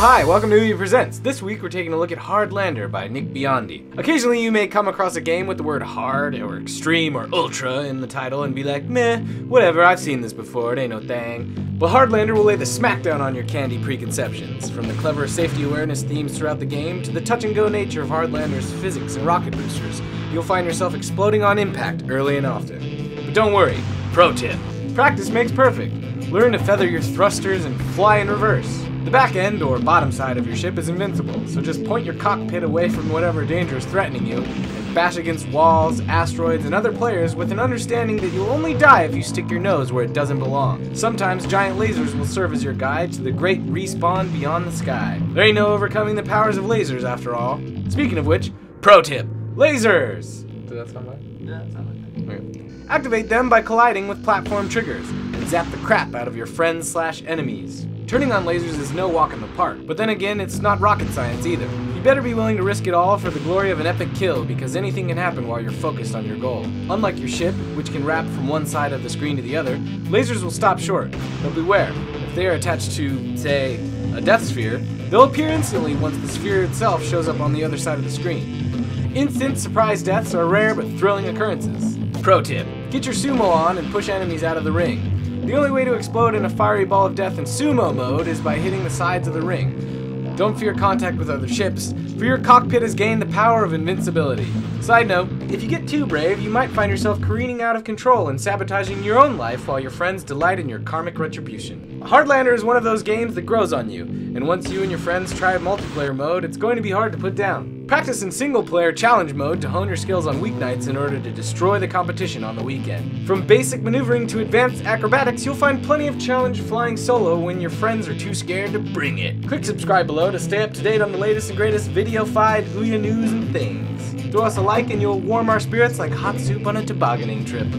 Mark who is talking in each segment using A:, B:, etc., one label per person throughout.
A: hi, welcome to Ouya Presents. This week we're taking a look at Hardlander by Nick Biondi. Occasionally you may come across a game with the word hard or extreme or ultra in the title and be like, meh, whatever, I've seen this before, it ain't no thing. But Hardlander will lay the smackdown on your candy preconceptions, from the clever safety awareness themes throughout the game to the touch-and-go nature of Hardlander's physics and rocket boosters. You'll find yourself exploding on impact early and often. But don't worry, pro tip, practice makes perfect. Learn to feather your thrusters and fly in reverse. The back end, or bottom side of your ship is invincible, so just point your cockpit away from whatever danger is threatening you, and bash against walls, asteroids, and other players with an understanding that you'll only die if you stick your nose where it doesn't belong. Sometimes giant lasers will serve as your guide to the great respawn beyond the sky. There ain't no overcoming the powers of lasers after all. Speaking of which, pro tip, lasers! Did that sound right?
B: Yeah, that sounded like that.
A: Okay. Activate them by colliding with platform triggers, and zap the crap out of your friends/enemies. Turning on lasers is no walk in the park, but then again, it's not rocket science either. You better be willing to risk it all for the glory of an epic kill, because anything can happen while you're focused on your goal. Unlike your ship, which can wrap from one side of the screen to the other, lasers will stop short. But beware, if they are attached to, say, a death sphere, they'll appear instantly once the sphere itself shows up on the other side of the screen. Instant surprise deaths are rare but thrilling occurrences. Pro tip, get your sumo on and push enemies out of the ring. The only way to explode in a fiery ball of death in sumo mode is by hitting the sides of the ring. Don't fear contact with other ships, for your cockpit has gained the power of invincibility. Side note, if you get too brave, you might find yourself careening out of control and sabotaging your own life while your friends delight in your karmic retribution. Hardlander is one of those games that grows on you, and once you and your friends try multiplayer mode, it's going to be hard to put down. Practice in single-player challenge mode to hone your skills on weeknights in order to destroy the competition on the weekend. From basic maneuvering to advanced acrobatics, you'll find plenty of challenge flying solo when your friends are too scared to bring it. Click subscribe below to stay up to date on the latest and greatest video-fied Ouya news and things. Throw us a like and you'll warm our spirits like hot soup on a tobogganing trip.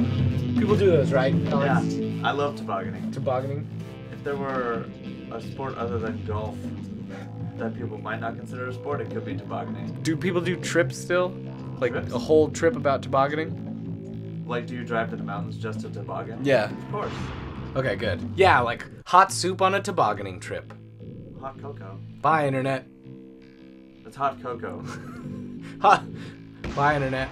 A: People do those, right?
B: Yeah, I love tobogganing.
A: Tobogganing?
B: If there were a sport other than golf that people might not consider a sport, it could be tobogganing.
A: Do people do trips still? Like
B: Trips?
A: a whole trip about tobogganing?
B: Like, do you drive to the mountains just to toboggan?
A: Yeah.
B: Of course.
A: Okay, good. Yeah, like hot soup on a tobogganing trip.
B: Hot cocoa.
A: Bye, Internet.
B: It's hot cocoa.
A: Bye, Internet.